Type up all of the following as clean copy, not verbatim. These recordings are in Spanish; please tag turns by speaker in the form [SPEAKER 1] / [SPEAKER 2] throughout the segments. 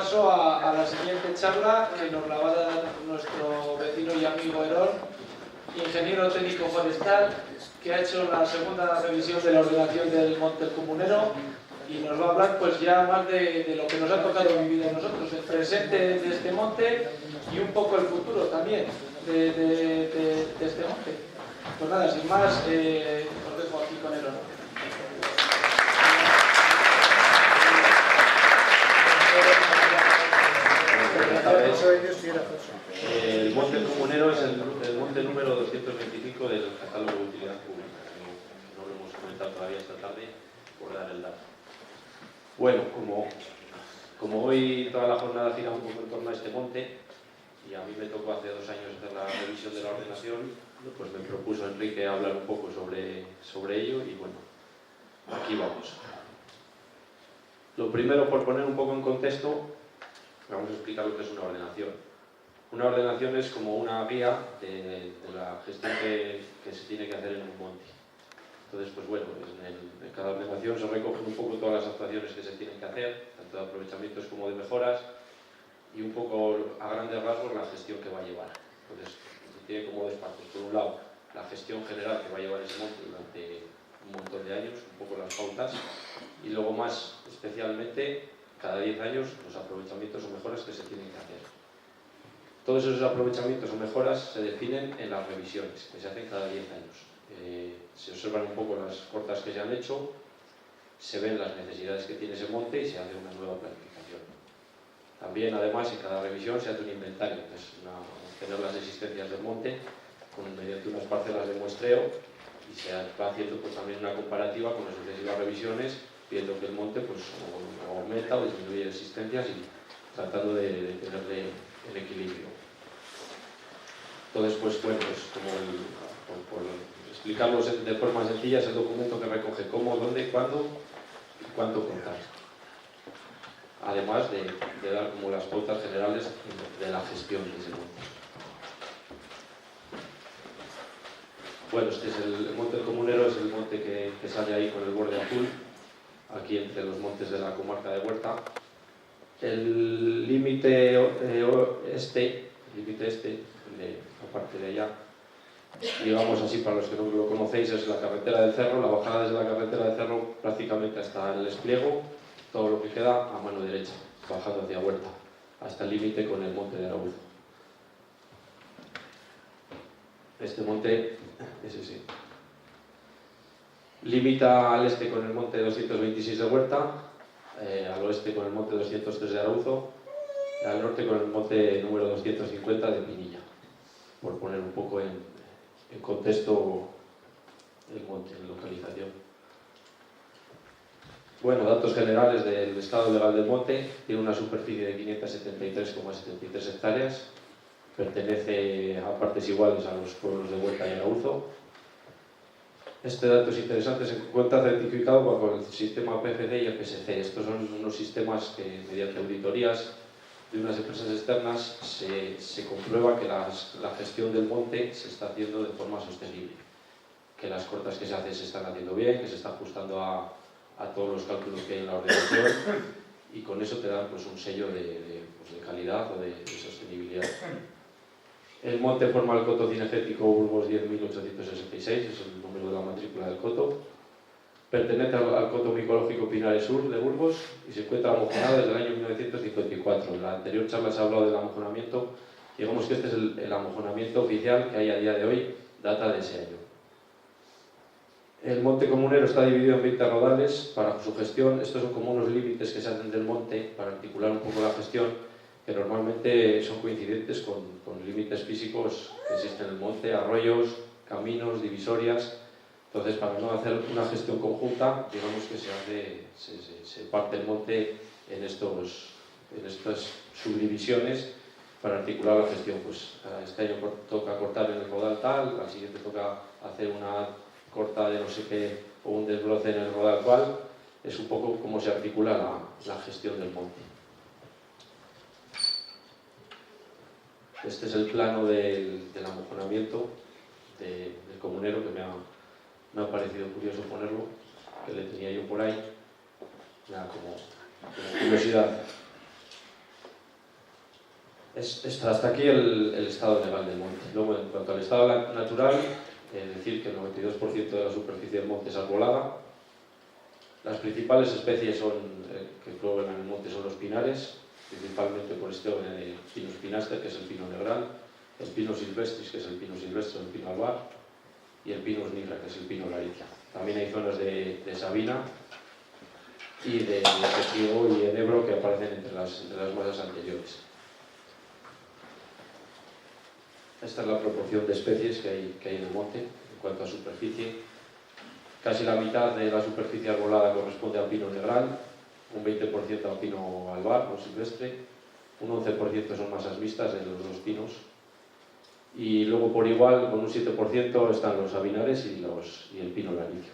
[SPEAKER 1] paso a la siguiente charla, que nos la va a dar nuestro vecino y amigo Herón, ingeniero técnico forestal, que ha hecho la segunda revisión de la ordenación del Monte El Comunero, y nos va a hablar pues ya más de lo que nos ha tocado vivir a nosotros, el presente de este monte y un poco el futuro también de este monte. Pues nada, sin más, os dejo aquí con Herón.
[SPEAKER 2] El Monte El Comunero es el monte número 225 del catálogo de utilidad pública. No lo hemos comentado todavía esta tarde por dar el dato. Bueno, como hoy toda la jornada gira un poco en torno a este monte, y a mí me tocó hace 2 años hacer la revisión de la ordenación, pues me propuso Enrique hablar un poco sobre ello, y bueno, aquí vamos. Lo primero, por poner un poco en contexto, vamos a explicar lo que es una ordenación. Una ordenación es como una guía de la gestión que se tiene que hacer en un monte. Entonces, pues bueno, en cada ordenación se recogen un poco todas las actuaciones que se tienen que hacer, tanto de aprovechamientos como de mejoras, y un poco a grandes rasgos la gestión que va a llevar. Entonces, se tiene como 2 partes. Por un lado, la gestión general que va a llevar ese monte durante un montón de años, un poco las pautas, y luego más especialmente, cada 10 años, los aprovechamientos o mejoras que se tienen que hacer. Todos esos aprovechamientos o mejoras se definen en las revisiones, que se hacen cada 10 años. Se observan un poco las cortas que se han hecho, se ven las necesidades que tiene ese monte y se hace una nueva planificación. También, además, en cada revisión se hace un inventario, que es tener las existencias del monte mediante unas parcelas de muestreo, y se va haciendo pues, también una comparativa con las sucesivas revisiones, viendo que el monte pues, o aumenta o disminuye existencias y tratando de tenerle el equilibrio. Entonces, pues bueno, pues como por explicarlo de forma sencilla, es el documento que recoge cómo, dónde, cuándo y cuánto cortar. Además de dar como las pautas generales de la gestión de ese monte. Bueno, este es el Monte El Comunero, es el monte que sale ahí con el borde azul, aquí entre los montes de la comarca de Huerta. El límite este, la parte de allá, digamos así para los que no lo conocéis, es la carretera del Cerro. La bajada desde la carretera del Cerro prácticamente hasta el Espliego, todo lo que queda a mano derecha, bajando hacia Huerta, hasta el límite con el monte de Arauzo. Este monte es ese. Limita al este con el monte 226 de Huerta, al oeste con el monte 203 de Arauzo, y al norte con el monte número 250 de Pinilla, por poner un poco en contexto el monte, en localización. Bueno, datos generales del estado legal del monte. Tiene una superficie de 573,73 hectáreas, pertenece a partes iguales a los pueblos de Huerta y Arauzo. Este dato es interesante, se encuentra certificado bajo el sistema PFC y el PSC. Estos son unos sistemas que, mediante auditorías de unas empresas externas, se comprueba que la gestión del monte se está haciendo de forma sostenible, que las cortas que se hacen se están haciendo bien, que se está ajustando a todos los cálculos que hay en la ordenación, y con eso te dan pues, un sello de calidad o de sostenibilidad. El monte forma el coto cinegético Burgos 10.866, es el número de la matrícula del coto. Pertenece al coto micológico Pinares Sur de Burgos y se encuentra amojonado desde el año 1954. En la anterior charla se ha hablado del amojonamiento. Digamos que este es el amojonamiento oficial que hay a día de hoy, data de ese año. El Monte Comunero está dividido en 20 rodales para su gestión. Estos son como unos límites que se hacen del monte para articular un poco la gestión, que normalmente son coincidentes con límites físicos que existen en el monte, arroyos, caminos, divisorias. Entonces, para no hacer una gestión conjunta, digamos que se parte el monte en estas subdivisiones para articular la gestión. Pues este año toca cortar en el rodal tal, al siguiente toca hacer una corta de no sé qué o un desbroce en el rodal cual. Es un poco cómo se articula la gestión del monte. Este es el plano del amojonamiento del Comunero, que me ha parecido curioso ponerlo, que le tenía yo por ahí, nada, como curiosidad. Hasta aquí el estado legal del monte. Luego, en cuanto al estado natural, decir que el 92% de la superficie del monte es arbolada. Las principales especies que florecen en el monte son los pinares, principalmente por este orden de Pinus pinaster, que es el pino negral, el Pinus silvestris, que es el pino silvestre, el pino albar, y el Pinus nigra, que es el pino laricia. También hay zonas de sabina y de tejido y enebro que aparecen entre las masas anteriores. Esta es la proporción de especies que hay en el monte en cuanto a superficie. Casi la mitad de la superficie arbolada corresponde al pino negral, un 20% al pino albar o silvestre, un 11% son masas mixtas de los dos pinos, y luego por igual, con un 7% están los sabinares y el pino laricio,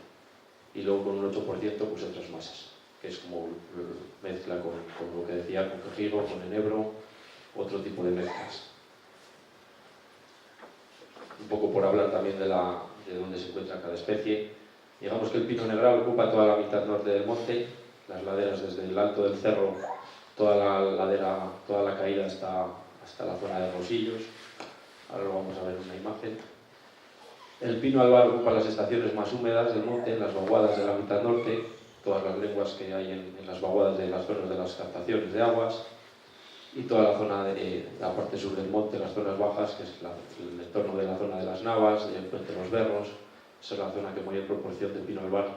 [SPEAKER 2] y luego con un 8% pues otras masas, que es como mezcla con lo que decía, con quejigo, con enebro, otro tipo de mezclas. Un poco por hablar también de dónde se encuentra cada especie. Digamos que el pino negral ocupa toda la mitad norte del monte, las laderas desde el alto del cerro, toda la caída hasta la zona de Rosillos. Ahora lo vamos a ver en una imagen. El pino albar ocupa las estaciones más húmedas del monte, en las vaguadas de la mitad norte, todas las lenguas que hay en las vaguadas de las zonas de las captaciones de aguas, y toda la zona de la parte sur del monte, las zonas bajas, que es el entorno de la zona de las Navas, del Puente de los Berros. Esa es la zona que mayor proporción de pino albar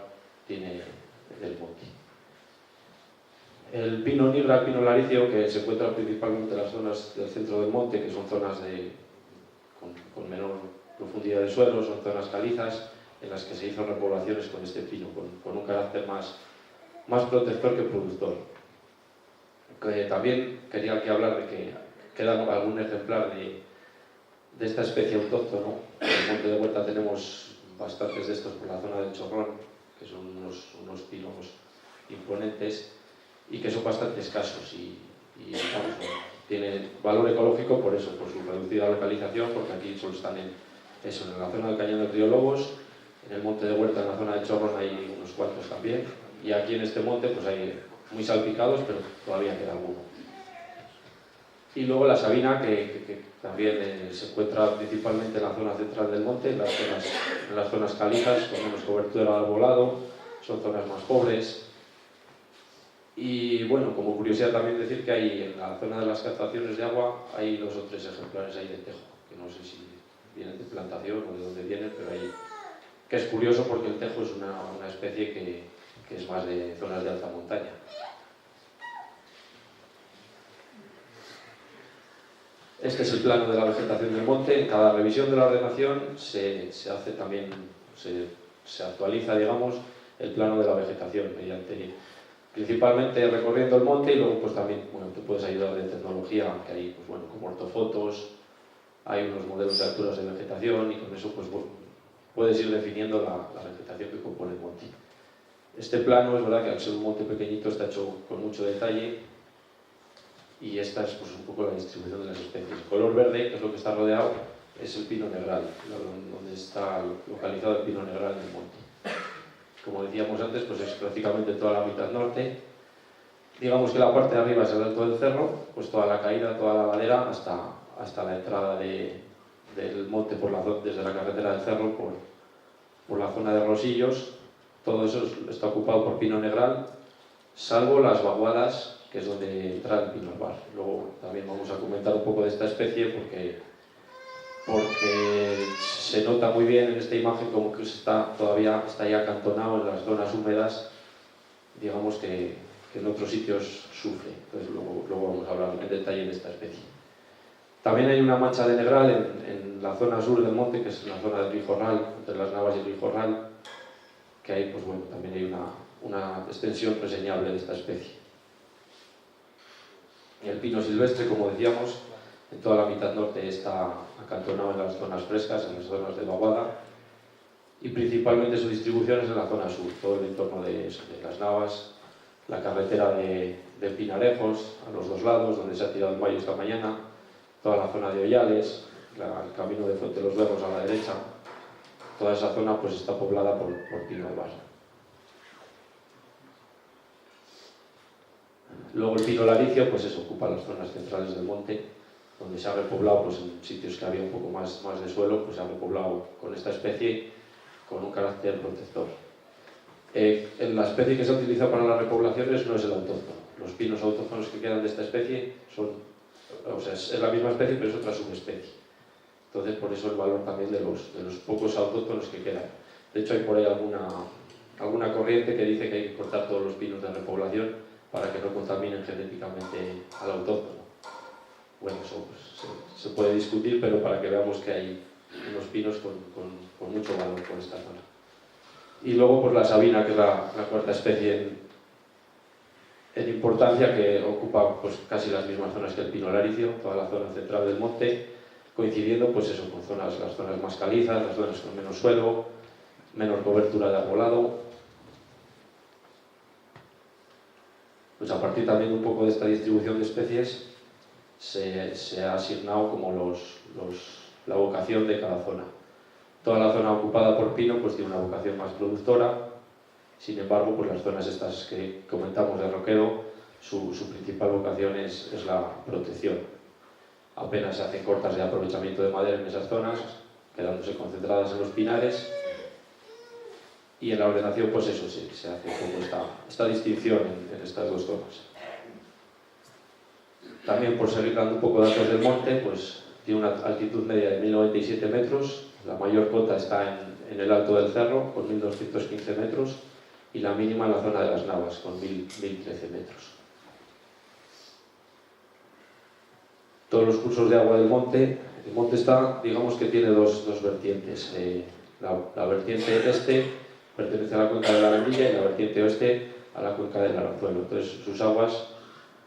[SPEAKER 2] tiene del monte. El pino nigra, el pino laricio, que se encuentra principalmente en las zonas del centro del monte, que son zonas con menor profundidad de suelo, son zonas calizas, en las que se hizo repoblaciones con este pino, con un carácter más protector que productor. También quería aquí hablar de que queda algún ejemplar de esta especie autóctona. En el monte de Huerta tenemos bastantes de estos por la zona del Chorrón, que son unos pinos imponentes y que son bastante escasos y vamos, tienen valor ecológico por eso, por su reducida localización, porque aquí solo están en la zona del Cañón del Río Lobos, en el monte de Huerta, en la zona del Chorrón hay unos cuantos también, y aquí en este monte pues hay muy salpicados, pero todavía queda alguno. Y luego la sabina, que también se encuentra principalmente en la zona central del monte, en las zonas calizas, con menos cobertura de arbolado, son zonas más pobres. Y bueno, como curiosidad también decir que hay en la zona de las captaciones de agua hay 2 o 3 ejemplares ahí de tejo, que no sé si vienen de plantación o de dónde vienen, pero ahí, que es curioso porque el tejo es una especie que es más de zonas de alta montaña. Este es el plano de la vegetación del monte. En cada revisión de la ordenación se hace también, se actualiza, digamos, el plano de la vegetación mediante, principalmente recorriendo el monte, y luego pues también, bueno, te puedes ayudar de tecnología, que hay, pues bueno, como ortofotos, hay unos modelos de alturas de vegetación, y con eso pues bueno, puedes ir definiendo la vegetación que compone el monte. Este plano es verdad que al ser un monte pequeñito está hecho con mucho detalle, y esta es pues un poco la distribución de las especies. El color verde, que es lo que está rodeado, es el pino negral, donde está localizado el pino negral en el monte. Como decíamos antes, pues es prácticamente toda la mitad norte. Digamos que la parte de arriba es el alto del cerro, pues toda la caída, toda la ladera, hasta la entrada del monte desde la carretera del cerro por la zona de Rosillos. Todo eso está ocupado por pino negral, salvo las vaguadas, que es donde entra el pino albar. Luego también vamos a comentar un poco de esta especie porque se nota muy bien en esta imagen como que todavía está ahí acantonado en las zonas húmedas, digamos que en otros sitios sufre. Entonces luego vamos a hablar en detalle de esta especie. También hay una mancha de negral en la zona sur del monte, que es la zona del Rijorral, entre las Navas y el Rijorral, que ahí pues bueno, también hay una extensión reseñable de esta especie. El pino silvestre, como decíamos, en toda la mitad norte está acantonado en las zonas frescas, en las zonas de vaguada, y principalmente su distribución es en la zona sur, todo el entorno de las Navas, la carretera de Pinarejos, a los 2 lados, donde se ha tirado el mayo esta mañana, toda la zona de Ollales, el camino de Fuente de los Berros a la derecha. Toda esa zona pues está poblada por pino albar. Luego el pino laricio, pues eso, ocupa las zonas centrales del monte, donde se ha repoblado, pues en sitios que había un poco más de suelo, pues se ha repoblado con esta especie con un carácter protector. La especie que se utiliza para las repoblaciones no es el autóctono. Los pinos autóctonos que quedan de esta especie son, o sea, es la misma especie, pero es otra subespecie. Entonces, por eso el valor también de los pocos autóctonos que quedan. De hecho, hay por ahí alguna corriente que dice que hay que cortar todos los pinos de repoblación para que no contaminen genéticamente al autóctono. Bueno, eso pues, se puede discutir, pero para que veamos que hay unos pinos con mucho valor por esta zona. Y luego pues la sabina, que es la cuarta especie en importancia, que ocupa pues casi las mismas zonas que el pino laricio, toda la zona central del monte, coincidiendo pues eso, con las zonas más calizas, las zonas con menos suelo, menor cobertura de arbolado. Pues a partir también un poco de esta distribución de especies se ha asignado como la vocación de cada zona. Toda la zona ocupada por pino pues tiene una vocación más productora. Sin embargo, pues las zonas estas que comentamos de roquedo, su principal vocación es la protección. Apenas se hacen cortas de aprovechamiento de madera en esas zonas, quedándose concentradas en los pinares. Y en la ordenación, pues eso sí, se hace un poco esta distinción en estas dos zonas. También, por seguir dando un poco de datos del monte, pues tiene una altitud media de 1097 metros, la mayor cota está en el alto del cerro, con 1215 metros, y la mínima en la zona de las Navas, con 1013 metros. Todos los cursos de agua del monte, el monte está, digamos que tiene dos vertientes. La vertiente este pertenece a la cuenca de la Arandilla y la vertiente oeste a la cuenca del Arganzuelo. Entonces sus aguas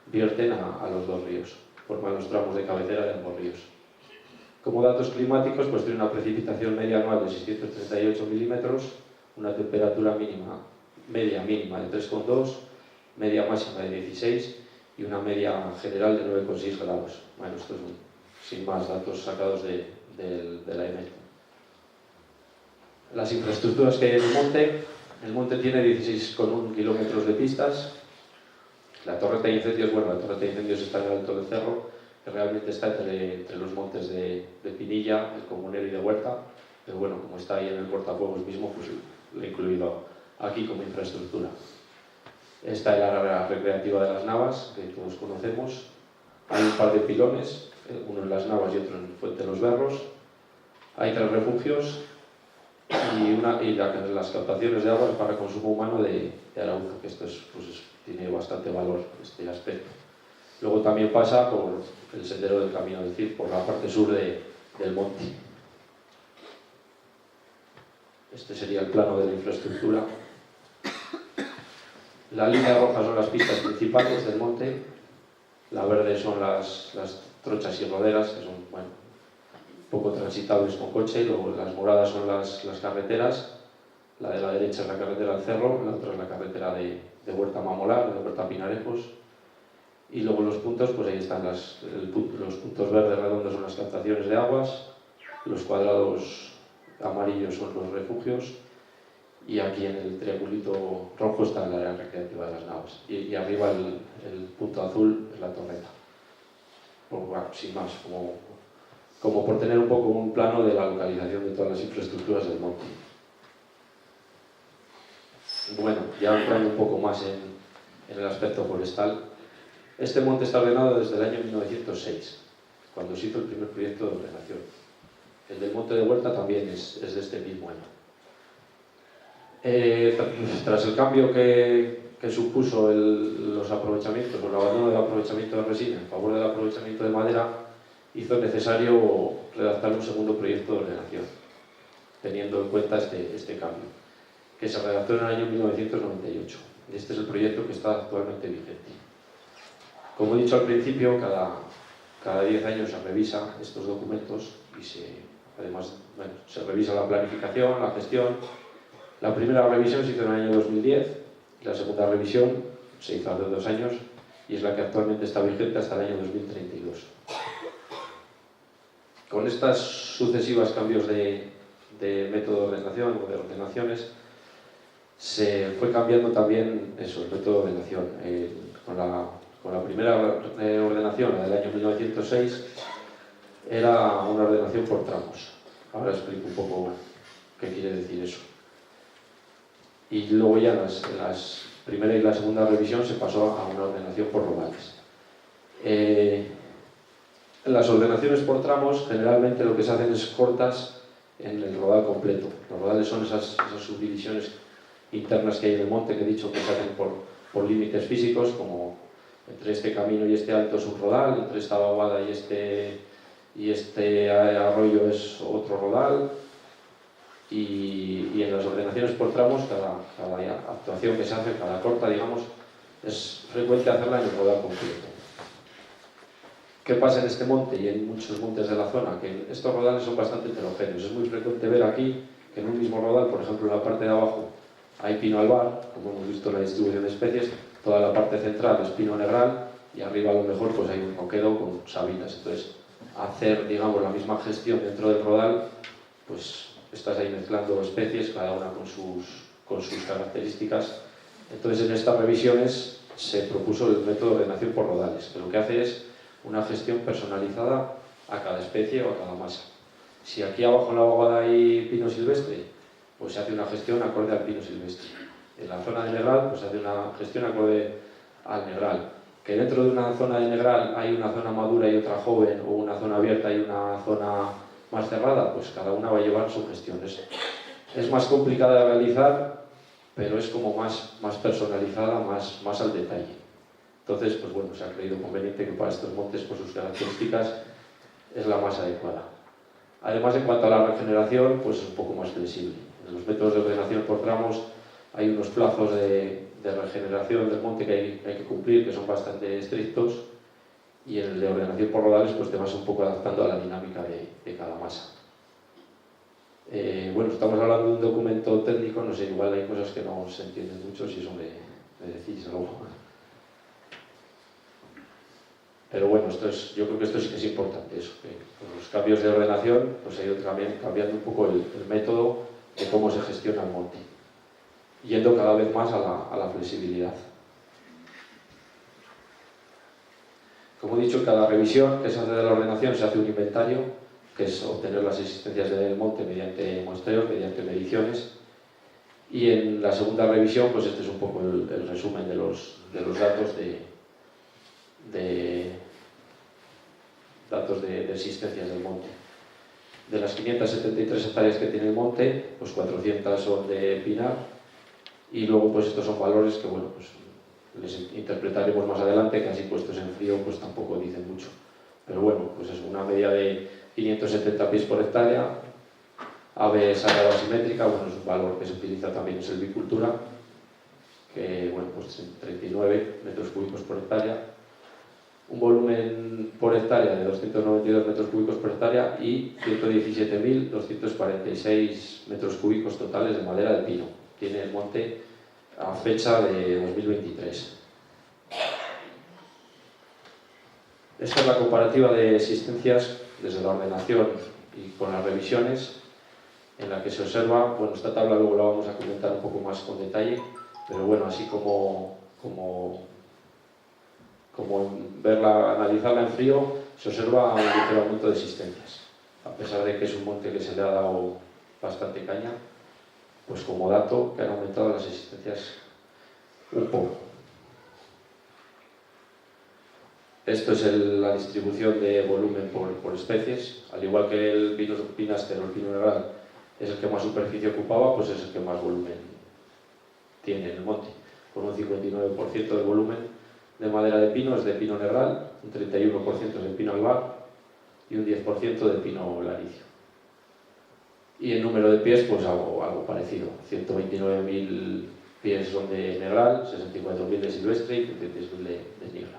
[SPEAKER 2] vierten a los dos ríos, forman los tramos de cabecera de ambos ríos. Como datos climáticos, pues tiene una precipitación media anual de 638 milímetros, una temperatura media mínima de 3,2, media máxima de 16 y una media general de 9,6 grados. Bueno, esto es sin más datos sacados de la EMET. Las infraestructuras que hay en el monte tiene 16,1 kilómetros de pistas. La torreta de incendios, bueno, la torreta de incendios está en el alto del cerro, que realmente está entre los montes de Pinilla, el Comunero y de Huerta, pero bueno, como está ahí en el cortafuegos mismo, pues lo he incluido aquí como infraestructura. Está el área recreativa de las Navas, que todos conocemos. Hay un par de pilones, uno en las Navas y otro en Fuente de los Berros. Hay 3 refugios y las captaciones de agua para consumo humano de Arauzo, que esto tiene bastante valor, este aspecto. Luego también pasa por el sendero del Camino del Cid, por la parte sur del monte. Este sería el plano de la infraestructura. La línea roja son las pistas principales del monte, la verde son las trochas y roderas, que son poco transitables con coche, luego las moradas son las carreteras, la de la derecha es la carretera al cerro, la otra es la carretera de Huerta Mamolar, de Huerta Pinarejos, y luego los puntos, pues ahí están los puntos verdes redondos son las captaciones de aguas, los cuadrados amarillos son los refugios, y aquí en el triangulito rojo está el área recreativa de las Navas, y arriba el punto azul es la torreta. Bueno, sin más, como por tener un poco un plano de la localización de todas las infraestructuras del monte. Bueno, ya entrando un poco más en el aspecto forestal, este monte está ordenado desde el año 1906, cuando se hizo el primer proyecto de ordenación. El del monte de Huerta también es de este mismo año. Tras el cambio que supuso los aprovechamientos, o el abandono del aprovechamiento de resina en favor del aprovechamiento de madera, hizo necesario redactar un segundo proyecto de ordenación, teniendo en cuenta este cambio, que se redactó en el año 1998. Este es el proyecto que está actualmente vigente. Como he dicho al principio, cada 10 años se revisa estos documentos y además se revisa la planificación, la gestión. La primera revisión se hizo en el año 2010 y la segunda revisión se hizo hace 2 años y es la que actualmente está vigente hasta el año 2032. Con estas sucesivas cambios de método de ordenación o de ordenaciones, se fue cambiando también el método de ordenación. Con la primera ordenación, la del año 1906, era una ordenación por tramos. Ahora explico un poco qué quiere decir eso. Y luego ya en las primera y la segunda revisión se pasó a una ordenación por rodales. En las ordenaciones por tramos generalmente lo que se hacen es cortas en el rodal completo. Los rodales son esas subdivisiones internas que hay en el monte, que he dicho que se hacen por límites físicos, como entre este camino y este alto es un rodal, entre esta vaguada y este arroyo es otro rodal. Y en las ordenaciones por tramos, cada actuación que se hace, cada corta, digamos, es frecuente hacerla en el rodal completo. ¿Qué pasa en este monte y en muchos montes de la zona? Que estos rodales son bastante heterogéneos. Es muy frecuente ver aquí que en un mismo rodal, por ejemplo, en la parte de abajo hay pino albar, como hemos visto en la distribución de especies, toda la parte central es pino negral y arriba a lo mejor pues hay un roquedo con sabinas. Entonces, hacer, digamos, la misma gestión dentro del rodal, pues estás ahí mezclando especies, cada una con sus características. Entonces, en estas revisiones se propuso el método de ordenación por rodales, que lo que hace es una gestión personalizada a cada especie o a cada masa. Si aquí abajo en la vaguada hay pino silvestre, pues se hace una gestión acorde al pino silvestre. En la zona de negral, pues se hace una gestión acorde al negral. Que dentro de una zona de negral hay una zona madura y otra joven, o una zona abierta y una zona más cerrada, pues cada una va a llevar su gestión. Es más complicada de realizar, pero es como más personalizada, más al detalle. Entonces, pues bueno, se ha creído conveniente que para estos montes, por sus características, es la más adecuada. Además, en cuanto a la regeneración, pues es un poco más flexible. En los métodos de ordenación por tramos hay unos plazos de regeneración del monte que hay que cumplir, que son bastante estrictos, y en el de ordenación por rodales pues te vas un poco adaptando a la dinámica de cada masa. Bueno, estamos hablando de un documento técnico, no sé, igual hay cosas que no se entienden mucho, si eso me decís algo. Pero bueno, yo creo que esto sí que es importante, eso, que con los cambios de ordenación pues ha ido también cambiando un poco el método de cómo se gestiona el monte, yendo cada vez más a la flexibilidad. Como he dicho, en cada revisión que se hace de la ordenación se hace un inventario, que es obtener las existencias del monte mediante muestreos, mediante mediciones. Y en la segunda revisión, pues este es un poco el resumen de los datos de existencias del monte. De las 573 hectáreas que tiene el monte, pues 400 son de pinar, y luego pues estos son valores que, bueno, pues les interpretaremos más adelante, que así puestos en frío pues tampoco dicen mucho. Pero bueno, pues es una media de 570 pies por hectárea, ave sagrada asimétrica, bueno, es un valor que se utiliza también en silvicultura, que, bueno, pues 39 metros cúbicos por hectárea, un volumen por hectárea de 292 metros cúbicos por hectárea y 117.246 metros cúbicos totales de madera de pino. Tiene el monte a fecha de 2023. Esta es la comparativa de existencias desde la ordenación y con las revisiones, en la que se observa, bueno, esta tabla luego la vamos a comentar un poco más con detalle, pero bueno, así como analizarla en frío, se observa un ligero aumento de existencias. A pesar de que es un monte que se le ha dado bastante caña, pues como dato que han aumentado las existencias un poco. Esto es la distribución de volumen por especies. Al igual que el pino pinástero, el pino negral es el que más superficie ocupaba, pues es el que más volumen tiene en el monte, con un 59% del volumen de madera de pino es de pino negral, un 31% es de pino albar y un 10% de pino laricio. Y el número de pies, pues algo parecido. 129.000 pies son de negral, 64.000 de silvestre y 33.000 de niebla.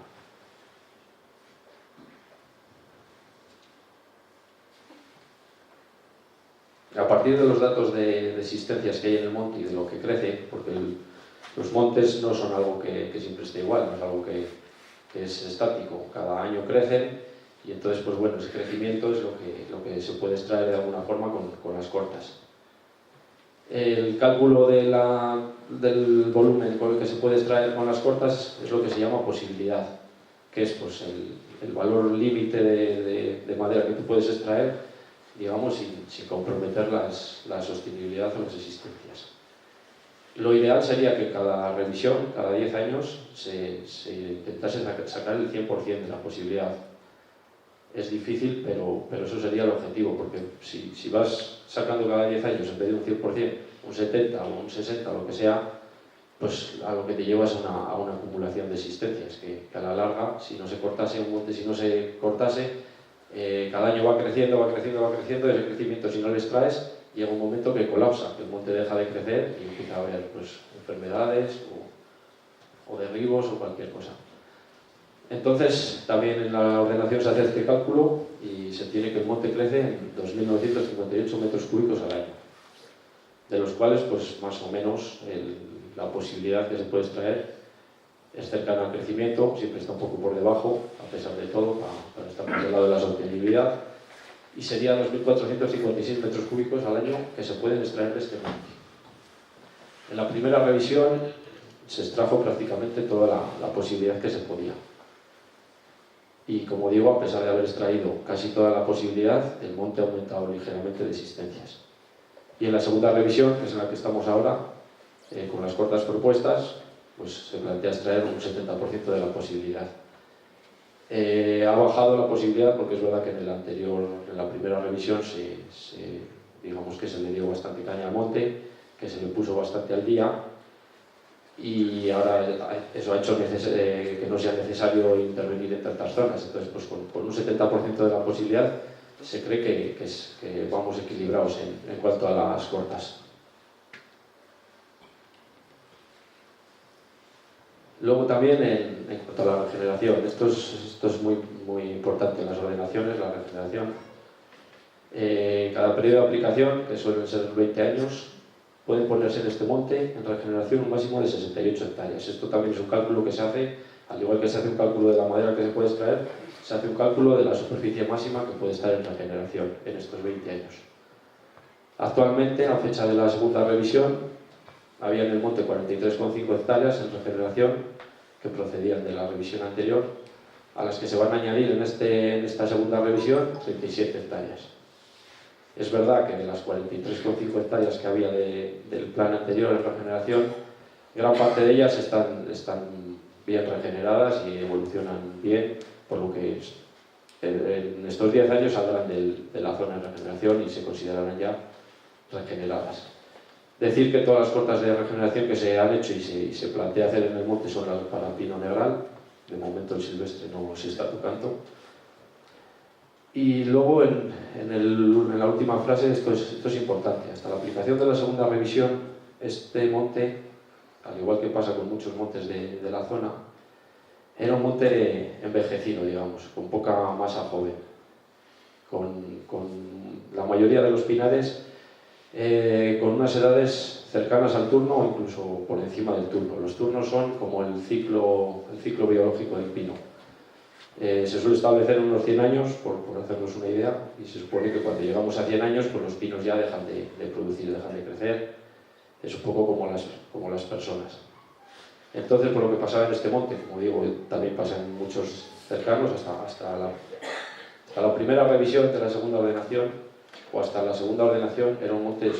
[SPEAKER 2] A partir de los datos de existencias que hay en el monte y de lo que crece, porque los montes no son algo que siempre esté igual, no es algo que es estático, cada año crecen y entonces, pues bueno, ese crecimiento es lo que se puede extraer de alguna forma con las cortas. El cálculo del volumen con el que se puede extraer con las cortas es lo que se llama posibilidad, que es pues el valor límite de madera que tú puedes extraer, digamos, sin comprometer la sostenibilidad o las existencias. Lo ideal sería que cada revisión, cada 10 años, se intentase sacar el 100% de la posibilidad. Es difícil, pero eso sería el objetivo, porque si vas sacando cada 10 años en vez de un 100%, un 70 o un 60 o lo que sea, pues a lo que te llevas a una acumulación de existencias, que a la larga, si no se cortase un monte, si no se cortase, cada año va creciendo, va creciendo, va creciendo, ese crecimiento, si no le extraes, llega un momento que colapsa, que el monte deja de crecer y empieza a haber pues, enfermedades o derribos o cualquier cosa. Entonces, también en la ordenación se hace este cálculo y se tiene que el monte crece en 2.958 metros cúbicos al año, de los cuales, pues más o menos, la posibilidad que se puede extraer es cercana al crecimiento, siempre está un poco por debajo, a pesar de todo, para estar por el lado de la sostenibilidad, y sería 2.456 metros cúbicos al año que se pueden extraer de este monte. En la primera revisión se extrajo prácticamente toda la posibilidad que se podía. Y como digo, a pesar de haber extraído casi toda la posibilidad, el monte ha aumentado ligeramente de existencias. Y en la segunda revisión, que es en la que estamos ahora, con las cortas propuestas, pues se plantea extraer un 70% de la posibilidad. Ha bajado la posibilidad porque es verdad que en la primera revisión digamos que se le dio bastante caña al monte, que se le puso bastante al día, y ahora eso ha hecho que no sea necesario intervenir en tantas zonas. Entonces, pues con un 70% de la posibilidad se cree que vamos equilibrados en cuanto a las cortas. Luego también en cuanto a la regeneración, esto es muy importante en las ordenaciones, la regeneración. Cada periodo de aplicación, que suelen ser 20 años, pueden ponerse en este monte en regeneración un máximo de 68 hectáreas. Esto también es un cálculo que se hace, al igual que se hace un cálculo de la madera que se puede extraer, se hace un cálculo de la superficie máxima que puede estar en regeneración en estos 20 años. Actualmente, a fecha de la segunda revisión, había en el monte 43,5 hectáreas en regeneración que procedían de la revisión anterior, a las que se van a añadir en esta segunda revisión 37 hectáreas. Es verdad que de las 43,5 hectáreas que había del plan anterior en regeneración, gran parte de ellas están bien regeneradas y evolucionan bien, por lo que en estos 10 años saldrán de la zona de regeneración y se considerarán ya regeneradas. Decir que todas las cortas de regeneración que se han hecho y se plantea hacer en el monte son las para pino negral. De momento el silvestre no se está tocando. Y luego en la última frase, esto es importante, hasta la aplicación de la segunda revisión, este monte, al igual que pasa con muchos montes de la zona, era un monte envejecido, digamos, con poca masa joven, con la mayoría de los pinares con unas edades cercanas al turno o incluso por encima del turno. Los turnos son como el ciclo biológico del pino. Se suele establecer unos 100 años, por hacernos una idea, y se supone que cuando llegamos a 100 años, pues los pinos ya dejan de producir, dejan de crecer. Es un poco como las personas. Entonces, por lo que pasaba en este monte, como digo, también pasa en muchos cercanos, hasta la primera revisión de la segunda ordenación, o hasta la segunda ordenación, era un monte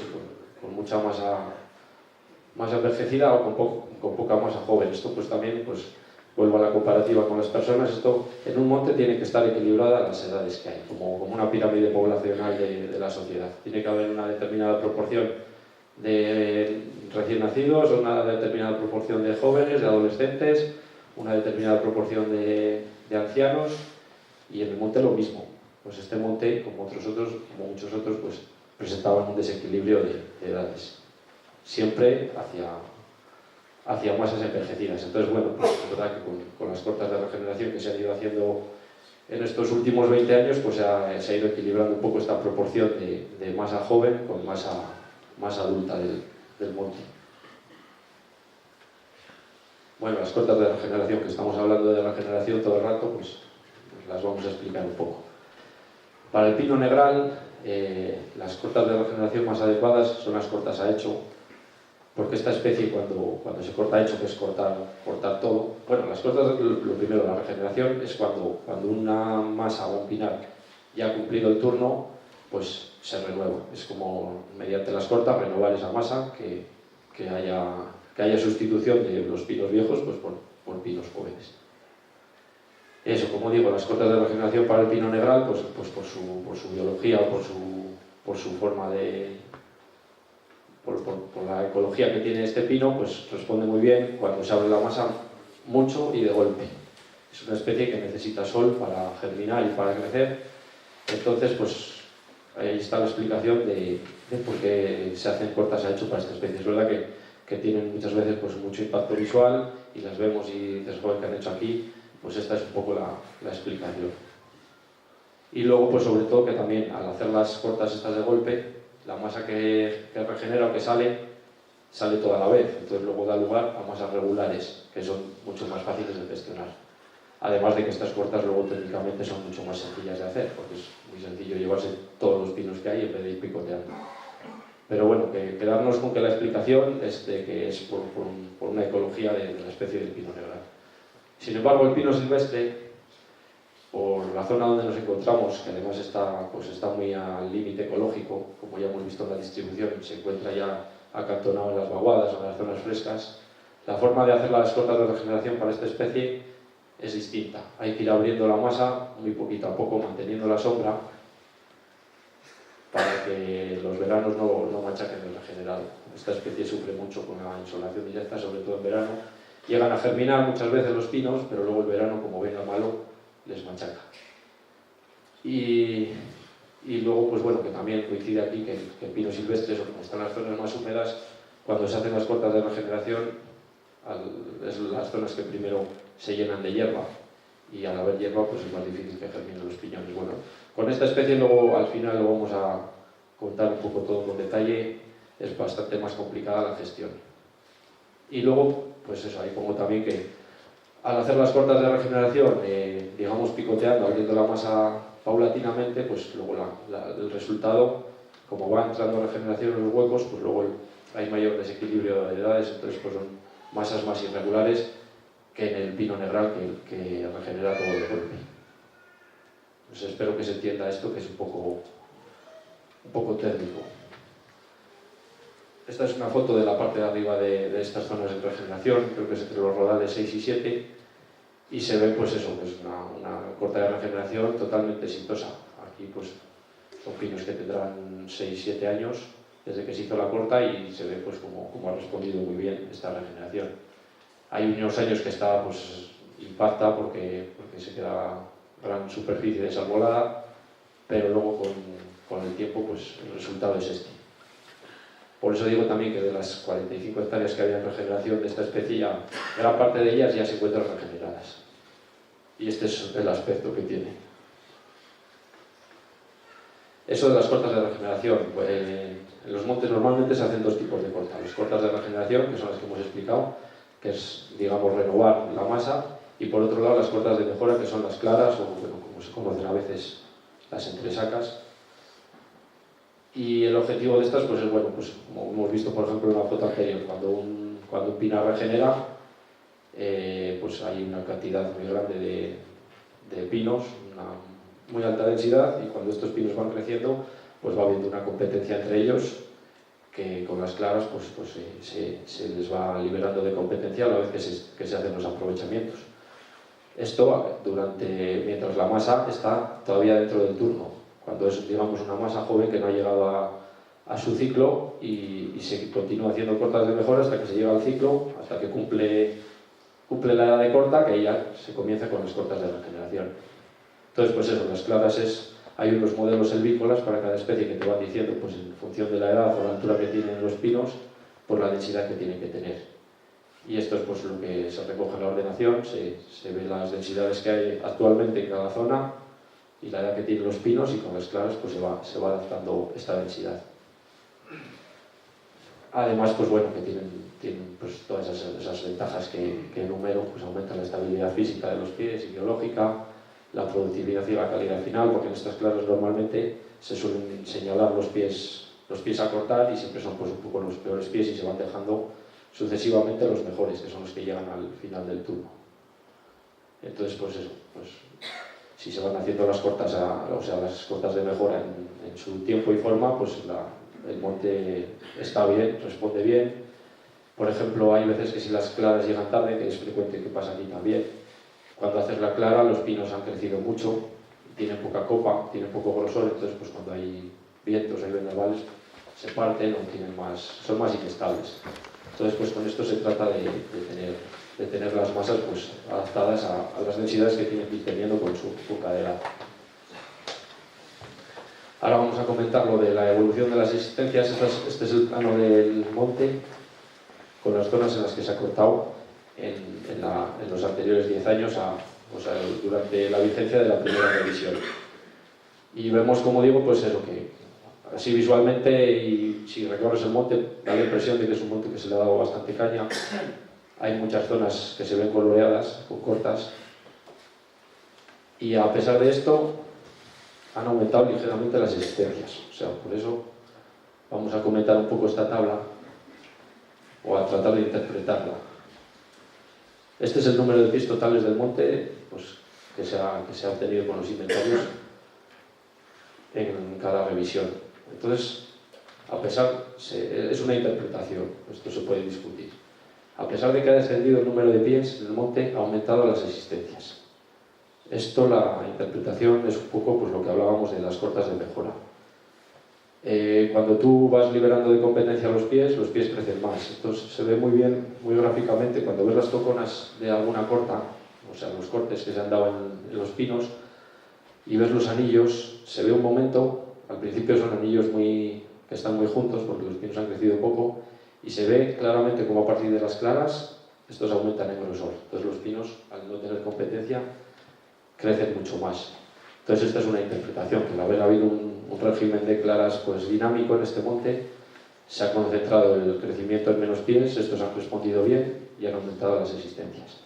[SPEAKER 2] con mucha masa envejecida o con poca masa joven. Esto pues también, pues vuelvo a la comparativa con las personas, esto en un monte tiene que estar equilibrada las edades que hay, como una pirámide poblacional de la sociedad. Tiene que haber una determinada proporción de recién nacidos, una determinada proporción de jóvenes, de adolescentes, una determinada proporción de ancianos, y en el monte lo mismo. Pues este monte, como muchos otros, pues presentaban un desequilibrio de edades, siempre hacia masas envejecidas. Entonces, bueno, pues es verdad que con las cortas de regeneración que se han ido haciendo en estos últimos 20 años, pues se ha ido equilibrando un poco esta proporción de masa joven con masa adulta del monte. Bueno, las cortas de regeneración, que estamos hablando de regeneración todo el rato, pues las vamos a explicar un poco. Para el pino negral, las cortas de regeneración más adecuadas son las cortas a hecho,
[SPEAKER 3] porque esta especie cuando se corta hecho, que es cortar todo, bueno, las cortas, lo primero, la regeneración es cuando una masa o un pinar ya ha cumplido el turno, pues se renueva. Es como mediante las cortas renovar esa masa, que haya sustitución de los pinos viejos pues por pinos jóvenes. Eso, como digo, las cortas de regeneración para el pino negral, pues por su biología o por su forma de... por la ecología que tiene este pino, pues responde muy bien cuando se abre la masa mucho y de golpe. Es una especie que necesita sol para germinar y para crecer. Entonces, pues ahí está la explicación de por qué se hacen cortas a hecho para esta especie. Es verdad que tienen muchas veces pues mucho impacto visual y las vemos y dices, joder, ¿qué han hecho aquí? Pues esta es un poco la explicación. Y luego, pues sobre todo que también al hacer las cortas estas de golpe, la masa que regenera o que sale toda a la vez. Entonces luego da lugar a masas regulares, que son mucho más fáciles de gestionar. Además de que estas cortas luego técnicamente son mucho más sencillas de hacer, porque es muy sencillo llevarse todos los pinos que hay en vez de ir picoteando. Pero bueno, quedarnos con que la explicación es de que es por una ecología de la especie del pino negral. Sin embargo, el pino silvestre, por la zona donde nos encontramos, que además está muy al límite ecológico, como ya hemos visto en la distribución, se encuentra ya acantonado en las vaguadas o en las zonas frescas, la forma de hacer las cortas de regeneración para esta especie es distinta. Hay que ir abriendo la masa muy poquito a poco, manteniendo la sombra, para que los veranos no machaquen el regenerado. Esta especie sufre mucho con la insolación directa, sobre todo en verano. Llegan a germinar muchas veces los pinos, pero luego el verano, como venga malo, les machaca. Y luego, pues bueno, que también coincide aquí que el pino silvestre, como están las zonas más húmedas, cuando se hacen las cortas de regeneración, es las zonas que primero se llenan de hierba, y al haber hierba, pues es más difícil que germinen los piñones. Bueno, con esta especie luego, al final, lo vamos a contar un poco todo con detalle, es bastante más complicada la gestión. Y luego, pues eso, ahí pongo también que al hacer las cortas de regeneración, digamos picoteando, abriendo la masa paulatinamente, pues luego el resultado, como va entrando regeneración en los huecos, pues luego hay mayor desequilibrio de edades, entonces pues son masas más irregulares que en el pino negral que regenera todo de golpe. Pues espero que se entienda esto, que es un poco técnico. Esta es una foto de la parte de arriba de estas zonas de regeneración, creo que es entre los rodales 6 y 7, y se ve pues eso, que es una corta de regeneración totalmente exitosa. Aquí pues son pinos que tendrán 6-7 años desde que se hizo la corta y se ve pues como ha respondido muy bien esta regeneración. Hay unos años que está pues impacta porque se queda gran superficie desarbolada, pero luego con el tiempo pues el resultado es este. Por eso digo también que de las 45 hectáreas que había en regeneración de esta especie, gran parte de ellas ya se encuentran regeneradas. Y este es el aspecto que tiene. Eso de las cortas de regeneración, pues, en los montes normalmente se hacen dos tipos de cortas. Las cortas de regeneración, que son las que hemos explicado, que es, digamos, renovar la masa, y por otro lado las cortas de mejora, que son las claras, o bueno, como se conocen a veces, las entresacas. Y el objetivo de estas, pues es bueno, pues como hemos visto por ejemplo en la foto anterior, cuando un pinar regenera, pues hay una cantidad muy grande de pinos, una muy alta densidad, y cuando estos pinos van creciendo, pues va habiendo una competencia entre ellos, que con las claras pues se les va liberando de competencia a la vez que se hacen los aprovechamientos. Esto mientras la masa está todavía dentro del turno, cuando es, digamos, una masa joven que no ha llegado a su ciclo y se continúa haciendo cortas de mejora hasta que se llega al ciclo, hasta que cumple la edad de corta, que ya se comienza con las cortas de regeneración. Entonces, pues eso, las claras hay unos modelos silvícolas para cada especie que te van diciendo, pues en función de la edad o la altura que tienen los pinos, por la densidad que tienen que tener. Y esto es pues lo que se recoge en la ordenación, se ven las densidades que hay actualmente en cada zona y la edad que tienen los pinos, y con las claras pues se va adaptando esta densidad. Además, pues bueno, que tienen pues todas esas ventajas que enumero, pues aumenta la estabilidad física de los pies y biológica, la productividad y la calidad final, porque en estas claras normalmente se suelen señalar los pies los pies a cortar y siempre son pues un poco los peores pies y se van dejando sucesivamente los mejores, que son los que llegan al final del turno. Entonces, pues eso, pues si se van haciendo las cortas, o sea, las cortas de mejora en su tiempo y forma, pues el monte está bien, responde bien. Por ejemplo, hay veces que si las claras llegan tarde, que es frecuente que pasa aquí también, cuando haces la clara los pinos han crecido mucho, tienen poca copa, tienen poco grosor, entonces pues cuando hay vientos, hay vendavales, se parten o son más inestables. Entonces pues con esto se trata de tener las masas pues adaptadas a las densidades que tienen que ir teniendo con su cadera. Ahora vamos a comentar lo de la evolución de las existencias. Este es el plano del monte con las zonas en las que se ha cortado en los anteriores 10 años, o sea, durante la vigencia de la primera revisión. Y vemos, como digo, pues eso, que así visualmente, y si recorres el monte, da la impresión de que es un monte que se le ha dado bastante caña. Hay muchas zonas que se ven coloreadas, con cortas, y a pesar de esto han aumentado ligeramente las existencias. O sea, por eso vamos a comentar un poco esta tabla o a tratar de interpretarla. Este es el número de pies totales del monte pues, que se ha obtenido con los inventarios en cada revisión. Entonces, es una interpretación, esto se puede discutir. A pesar de que ha descendido el número de pies en el monte, ha aumentado las existencias. Esto, la interpretación, es un poco pues, lo que hablábamos de las cortas de mejora. Cuando tú vas liberando de competencia los pies crecen más. Entonces se ve muy bien, muy gráficamente, cuando ves las toconas de alguna corta, o sea, los cortes que se han dado en los pinos, y ves los anillos, se ve un momento, al principio son anillos que están muy juntos porque los pinos han crecido poco, y se ve claramente como a partir de las claras estos aumentan en grosor. Entonces los pinos, al no tener competencia, crecen mucho más. Entonces esta es una interpretación, que al haber habido un régimen de claras pues, dinámico en este monte, se ha concentrado el crecimiento en menos pies, estos han respondido bien y han aumentado las existencias.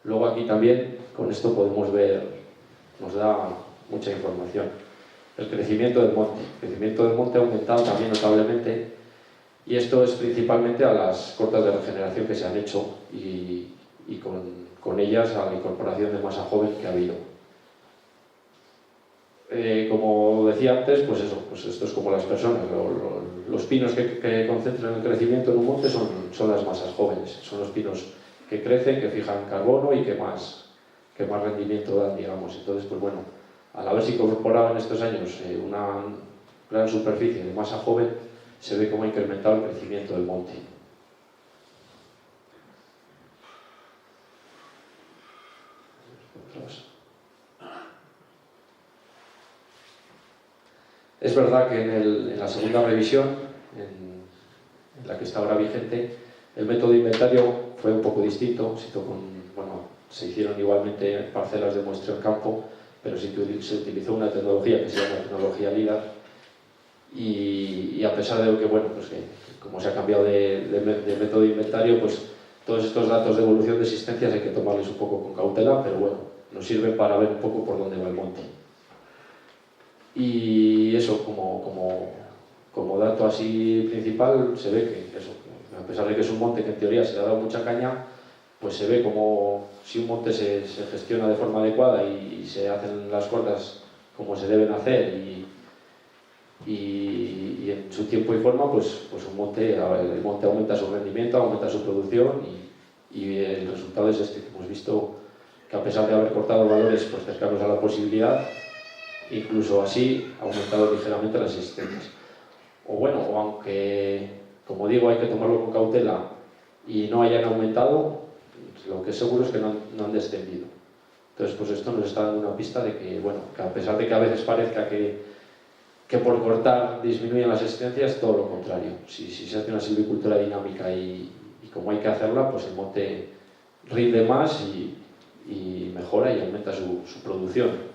[SPEAKER 3] Luego aquí también, con esto podemos ver, nos da mucha información. El crecimiento del monte. El crecimiento del monte ha aumentado también notablemente, y esto es principalmente a las cortas de regeneración que se han hecho y con ellas a la incorporación de masa joven que ha habido. Como decía antes, pues esto es como las personas. Los pinos que concentran el crecimiento en un monte son las masas jóvenes, son los pinos que crecen, que fijan carbono y que más rendimiento dan, digamos. Entonces, pues bueno, al haberse incorporado en estos años una gran superficie de masa joven, se ve cómo ha incrementado el crecimiento del monte. Es verdad que en la segunda revisión, en la que está ahora vigente, el método de inventario fue un poco distinto. Se hicieron igualmente parcelas de muestreo en campo, pero se utilizó una tecnología que se llama tecnología LIDAR, y a pesar de que, como se ha cambiado de método de inventario, pues todos estos datos de evolución de existencias hay que tomarles un poco con cautela, pero bueno, nos sirven para ver un poco por dónde va el monte. Y eso, como dato así principal, se ve que a pesar de que es un monte que en teoría se le ha dado mucha caña, pues se ve como si un monte se gestiona de forma adecuada y se hacen las cortas como se deben hacer y en su tiempo y forma, pues el monte aumenta su rendimiento, aumenta su producción y el resultado es este que hemos visto, que a pesar de haber cortado valores pues, cercanos a la posibilidad, incluso así ha aumentado ligeramente las existencias. O aunque, como digo, hay que tomarlo con cautela y no hayan aumentado, lo que es seguro es que no han descendido. Entonces, pues esto nos está dando una pista de que, que a pesar de que a veces parezca que por cortar disminuyen las existencias, todo lo contrario. Si se hace una silvicultura dinámica y como hay que hacerla, pues el monte rinde más y mejora y aumenta su producción.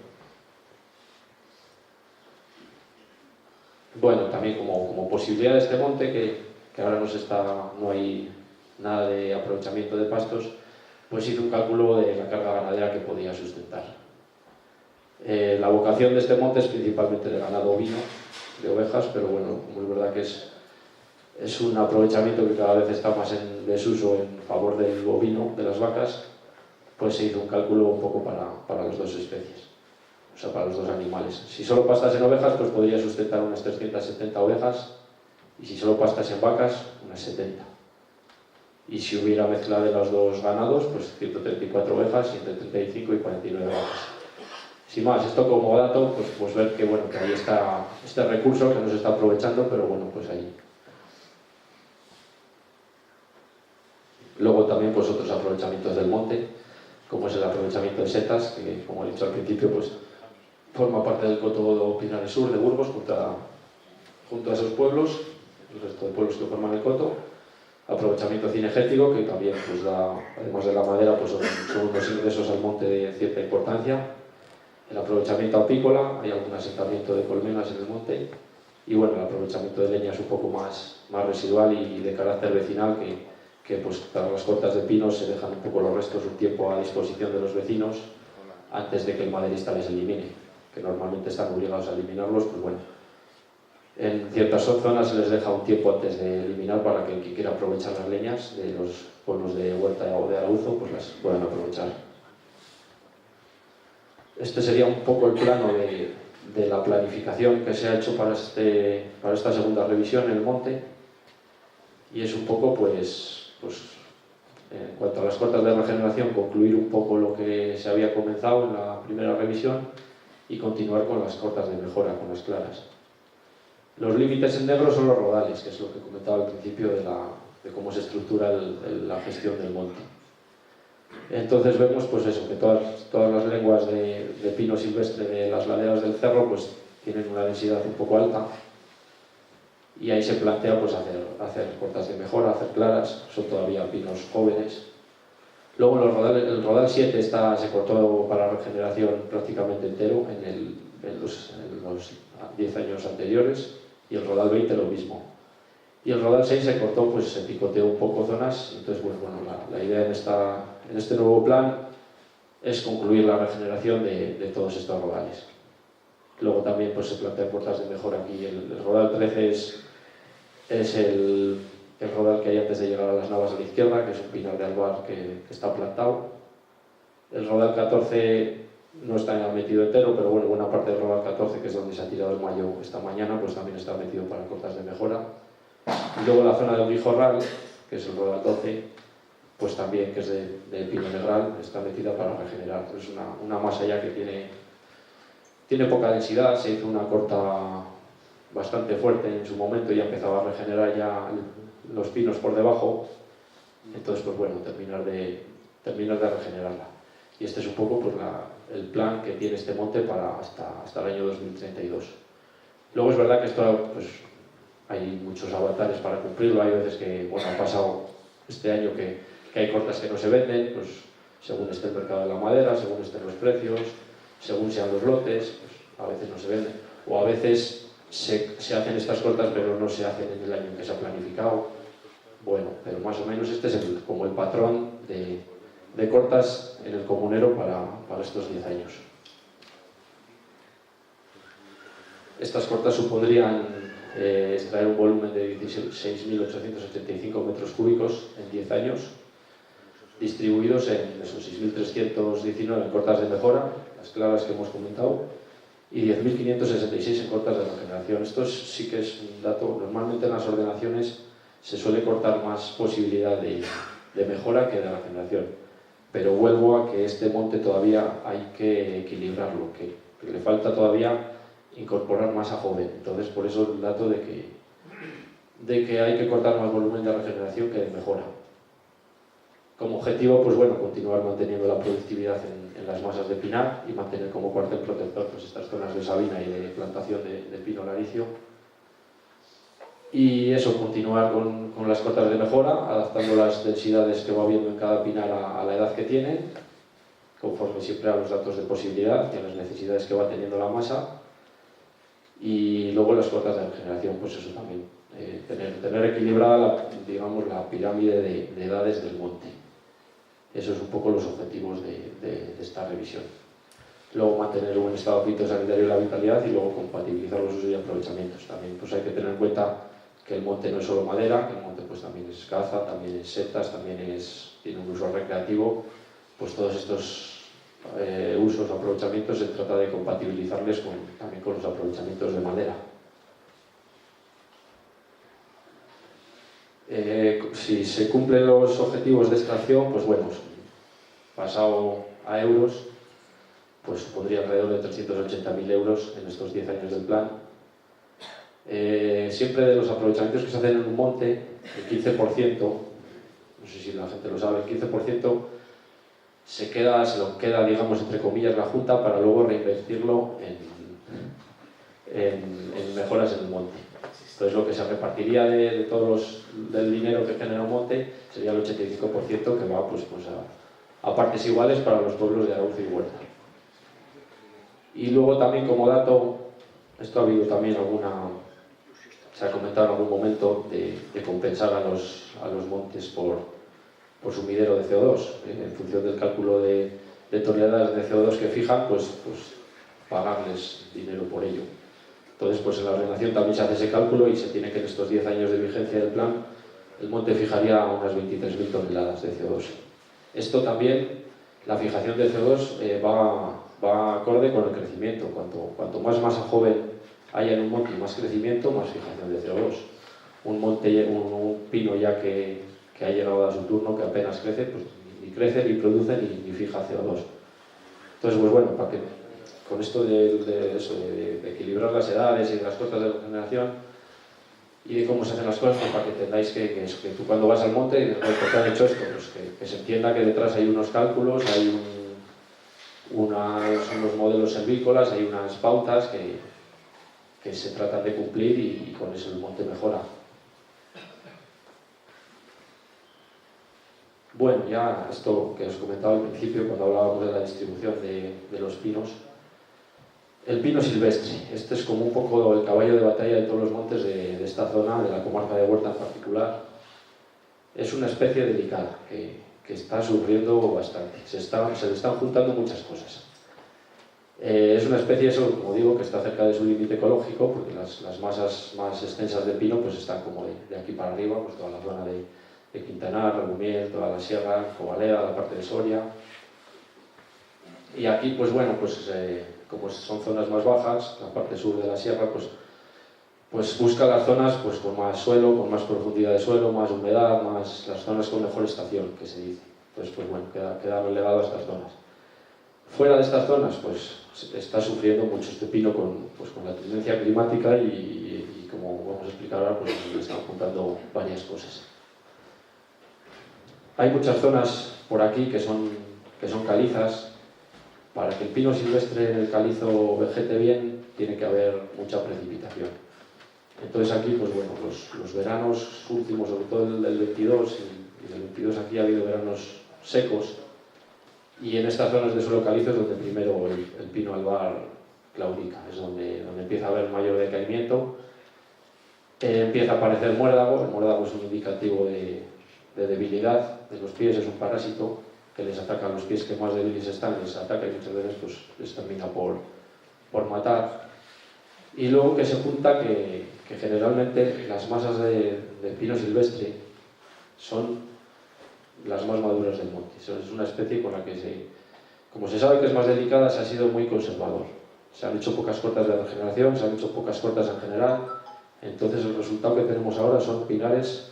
[SPEAKER 3] Bueno, también como posibilidad de este monte, que ahora no hay nada de aprovechamiento de pastos, pues hice un cálculo de la carga ganadera que podía sustentar. La vocación de este monte es principalmente de ganado ovino, de ovejas, pero bueno, como es verdad que es un aprovechamiento que cada vez está más en desuso en favor del ovino, de las vacas, pues se hizo un cálculo un poco para las dos especies, o sea, para los dos animales. Si solo pastas en ovejas, pues podría sustentar unas 370 ovejas, y si solo pastas en vacas, unas 70. Y si hubiera mezcla de los dos ganados, pues 134 ovejas y entre 35 y 49 vacas. Sin más, esto como dato, pues ver que, bueno, que ahí está este recurso que no se está aprovechando, pero bueno, pues ahí. Luego también pues otros aprovechamientos del monte, como es el aprovechamiento de setas, que como he dicho al principio, pues forma parte del coto Pinares Sur de Burgos, junto a esos pueblos, el resto de pueblos que forman el coto. Aprovechamiento cinegético, que también pues da, además de la madera, pues son unos ingresos al monte de cierta importancia. El aprovechamiento apícola, hay algún asentamiento de colmenas en el monte, y bueno, el aprovechamiento de leña es un poco más residual y de carácter vecinal, que pues para las cortas de pinos se dejan un poco los restos un tiempo a disposición de los vecinos antes de que el maderista les elimine, que normalmente están obligados a eliminarlos, pues bueno, en ciertas zonas se les deja un tiempo antes de eliminar para que el que quiera aprovechar las leñas de los pueblos de Huerta o de Arauzo pues las puedan aprovechar. Este sería un poco el plano de la planificación que se ha hecho para esta segunda revisión en el monte, y es un poco pues en cuanto a las cotas de regeneración, concluir un poco lo que se había comenzado en la primera revisión y continuar con las cotas de mejora, con las claras. Los límites en negro son los rodales, que es lo que comentaba al principio de cómo se estructura la gestión del monte. Entonces vemos pues eso, que todas las lenguas de pino silvestre de las laderas del cerro pues tienen una densidad un poco alta, y ahí se plantea pues hacer cotas de mejora, hacer claras, son todavía pinos jóvenes. Luego el rodal 7 se cortó para regeneración prácticamente entero en los 10 años anteriores, y el rodal 20 lo mismo. Y el rodal 6 se cortó, pues se picoteó un poco zonas, entonces bueno, la idea en este nuevo plan es concluir la regeneración de todos estos rodales. Luego también pues se plantean cortas de mejora aquí. El rodal 13 es el rodal que hay antes de llegar a las Navas a la izquierda, que es un pinar de albar que está plantado. El rodal 14 no está metido entero, pero bueno, buena parte del rodal 14, que es donde se ha tirado el mayo esta mañana, pues también está metido para cortas de mejora. Y luego la zona del Guijorral, que es el rodal 12, pues también, que es de pino negral, está metida para regenerar. Es una masa ya que tiene poca densidad, se hizo una corta bastante fuerte en su momento y empezaba a regenerar ya los pinos por debajo. Entonces pues bueno, terminar de regenerarla. Y este es un poco pues el plan que tiene este monte para hasta el año 2032. Luego es verdad que esto pues hay muchos avatares para cumplirlo. Hay veces que bueno, ha pasado este año que hay cortas que no se venden, pues según esté el mercado de la madera, según estén los precios, según sean los lotes, pues a veces no se venden, o a veces se hacen estas cortas pero no se hacen en el año en que se ha planificado. Bueno, pero más o menos este es como el patrón de cortas en el comunero para estos 10 años. Estas cortas supondrían extraer un volumen de 16.885 metros cúbicos en 10 años, distribuidos en esos 6.319 en cortas de mejora, las claras que hemos comentado, y 10.566 en cortas de regeneración. Esto sí que es un dato. Normalmente en las ordenaciones se suele cortar más posibilidad de mejora que de regeneración, pero vuelvo a que este monte todavía hay que equilibrarlo, que le falta todavía incorporar masa joven. Entonces por eso el dato de que hay que cortar más volumen de regeneración que de mejora. Como objetivo, pues bueno, continuar manteniendo la productividad en las masas de pinar y mantener como cuartel protector pues estas zonas de sabina y de plantación de pino laricio. Y eso, continuar con las cotas de mejora, adaptando las densidades que va habiendo en cada pinar a la edad que tiene, conforme siempre a los datos de posibilidad y a las necesidades que va teniendo la masa. Y luego las cotas de regeneración, pues eso también, tener equilibrada digamos, la pirámide de edades del monte. Esos son un poco los objetivos de esta revisión. luego mantener el buen estado fitosanitario y la vitalidad y luego compatibilizar los usos y aprovechamientos. También pues hay que tener en cuenta que el monte no es solo madera, que el monte pues también es caza, también es setas, también tiene un uso recreativo. Pues todos estos usos o aprovechamientos se trata de compatibilizarles también con los aprovechamientos de madera. Si se cumplen los objetivos de extracción, pues bueno, pasado a euros, pues supondría alrededor de 380.000 euros en estos 10 años del plan. Siempre de los aprovechamientos que se hacen en un monte, el 15%, no sé si la gente lo sabe, el 15% se lo queda, digamos, entre comillas, la Junta para luego reinvertirlo en mejoras en el monte. Entonces lo que se repartiría del dinero que genera un monte sería el 85% que va pues a partes iguales para los pueblos de Arauzo y Huerta. Y luego también como dato, esto ha habido también se ha comentado en algún momento de compensar a los montes por sumidero de CO2, en función del cálculo de toneladas de CO2 que fijan, pues pagarles dinero por ello. Entonces, pues en la ordenación también se hace ese cálculo y se tiene que en estos 10 años de vigencia del plan, el monte fijaría unas 23.000 toneladas de CO2. Esto también, la fijación de CO2 va acorde con el crecimiento. Cuanto más masa joven haya en un monte y más crecimiento, más fijación de CO2. Un pino ya que ha llegado a su turno, que apenas crece, pues ni crece, ni produce, ni fija CO2. Entonces, pues bueno, para que con esto de equilibrar las edades y de las cotas de regeneración y de cómo se hacen las cosas, pues para que entendáis que tú cuando vas al monte y después ¿por qué han hecho esto? Pues que se entienda que detrás hay unos cálculos, hay unos modelos servícolas, hay unas pautas que se tratan de cumplir y con eso el monte mejora. Bueno, ya esto que os comentaba al principio cuando hablábamos de la distribución de los pinos. El pino silvestre, este es como un poco el caballo de batalla de todos los montes de esta zona, de la comarca de Huerta en particular. Es una especie delicada que está sufriendo bastante, se le están juntando muchas cosas. Es una especie, eso, como digo, que está cerca de su límite ecológico, porque las masas más extensas de pino pues están como de aquí para arriba, pues toda la zona de Quintanar, Rebumiel, toda la sierra, Cobaleda, la parte de Soria. Y aquí, pues bueno, como son zonas más bajas, la parte sur de la sierra, pues busca las zonas pues con más suelo, con más profundidad de suelo, más humedad, las zonas con mejor estación, que se dice. Entonces, pues bueno, queda relegado a estas zonas. Fuera de estas zonas, pues está sufriendo mucho este pino con la tendencia climática y como vamos a explicar ahora, pues le están juntando varias cosas. Hay muchas zonas por aquí que son calizas. Para que el pino silvestre en el calizo vegete bien, tiene que haber mucha precipitación. Entonces aquí, pues bueno, los veranos últimos, sobre todo el del 22 y del 22 aquí ha habido veranos secos, y en estas zonas de suelo calizo es donde primero el pino albar claudica, es donde empieza a haber mayor decaimiento, empieza a aparecer muérdago. El muérdago es un indicativo de debilidad de los pies, es un parásito que les ataca a los pies que más débiles están, les ataca y muchas veces pues, les termina por matar. Y luego que se junta que generalmente las masas de pino silvestre son las más maduras del monte. Es una especie con la que como se sabe que es más delicada, se ha sido muy conservador. Se han hecho pocas cortas de regeneración, se han hecho pocas cortas en general. Entonces el resultado que tenemos ahora son pinares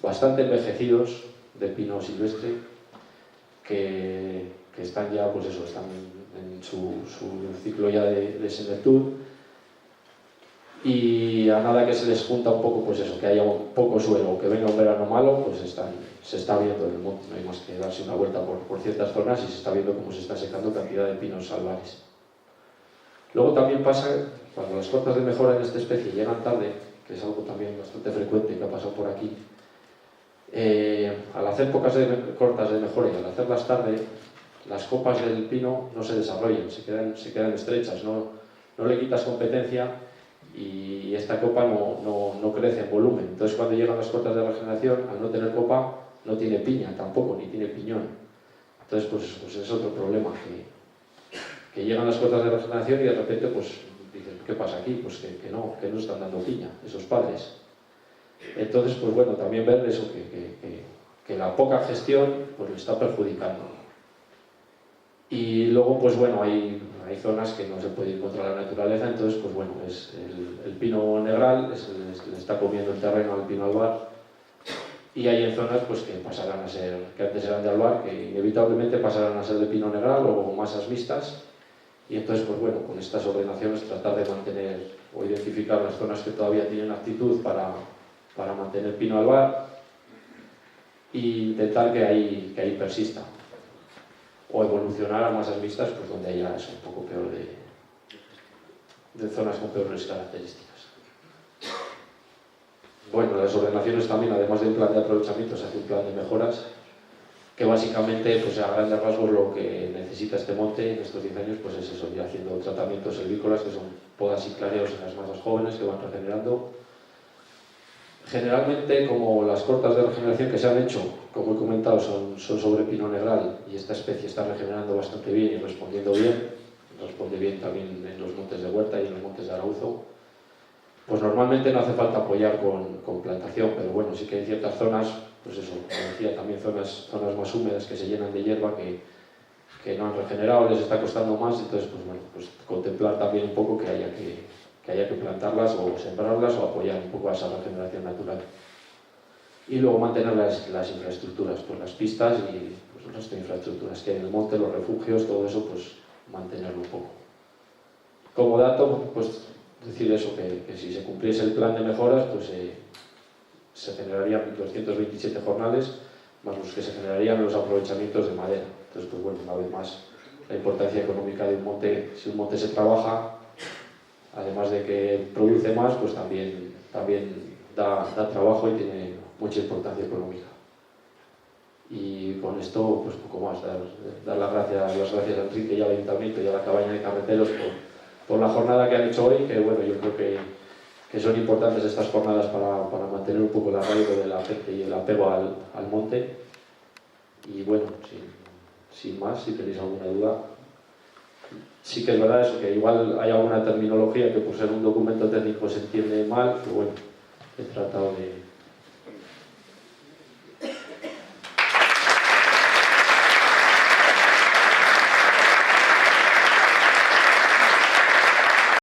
[SPEAKER 3] bastante envejecidos de pino silvestre, que están ya, pues eso, están en su ciclo ya de senectud, y a nada que se les junta un poco, pues eso, que haya un poco suelo, que venga un verano malo, pues se está viendo en el monte. No hay más que darse una vuelta por ciertas zonas y se está viendo cómo se está secando cantidad de pinos salvares. Luego también pasa, cuando las cortas de mejora en esta especie llegan tarde, que es algo también bastante frecuente que ha pasado por aquí, al hacer pocas cortas de mejora y al hacerlas tarde, las copas del pino no se desarrollan, se quedan estrechas, no le quitas competencia y esta copa no crece en volumen. Entonces cuando llegan las cortas de regeneración, al no tener copa, no tiene piña tampoco, ni tiene piñón. Entonces pues es otro problema que que llegan las cotas de regeneración y de repente pues dicen, ¿qué pasa aquí? Pues que no están dando piña esos padres. Entonces, pues bueno, también ver eso, que la poca gestión pues le está perjudicando. Y luego, pues bueno, hay zonas que no se puede ir contra la naturaleza, entonces, pues bueno, es el pino negral, le está comiendo el terreno al pino albar, y hay zonas pues que pasarán a ser, que antes eran de albar, que inevitablemente pasarán a ser de pino negral o masas mixtas, y entonces, pues bueno, con estas ordenaciones tratar de mantener o identificar las zonas que todavía tienen aptitud para mantener pino albar e intentar que ahí persista. O evolucionar a masas mixtas, pues donde haya es un poco peor de zonas con peores características. Bueno, las ordenaciones también, además de un plan de aprovechamiento, se hace un plan de mejoras, que básicamente, pues a grandes rasgos, lo que necesita este monte en estos 10 años, pues es eso, ir haciendo tratamientos silvícolas, que son podas y clareos en las masas jóvenes que van regenerando. Generalmente, como las cortas de regeneración que se han hecho, como he comentado, son sobre pino negral, y esta especie está regenerando bastante bien y respondiendo bien, responde bien también en los montes de Huerta y en los montes de Arauzo, pues normalmente no hace falta apoyar con plantación, pero bueno, sí que hay ciertas zonas, pues eso, como decía, también zonas más húmedas que se llenan de hierba que no han regenerado, les está costando más, entonces pues bueno, pues contemplar también un poco que haya que plantarlas o sembrarlas o apoyar un poco a esa regeneración natural. Y luego mantener las infraestructuras, pues las pistas y pues, el resto de infraestructuras que hay en el monte, los refugios, todo eso, pues mantenerlo un poco. Como dato, pues decir eso, que si se cumpliese el plan de mejoras, pues se generarían 227 jornales, más los que se generarían en los aprovechamientos de madera. Entonces, pues bueno, una vez más, la importancia económica de un monte, si un monte se trabaja, además de que produce más, pues también da trabajo y tiene mucha importancia económica. Y con esto, pues poco más, dar las gracias a Enrique y al Ayuntamiento y a la Cabaña de Carreteros por la jornada que han hecho hoy, que bueno, yo creo que son importantes estas jornadas para mantener un poco el arraigo de la gente y el apego al monte. Y bueno, sin más, si tenéis alguna duda. Sí que es verdad eso, que igual hay alguna terminología que por ser un documento técnico se entiende mal, pero bueno, he tratado de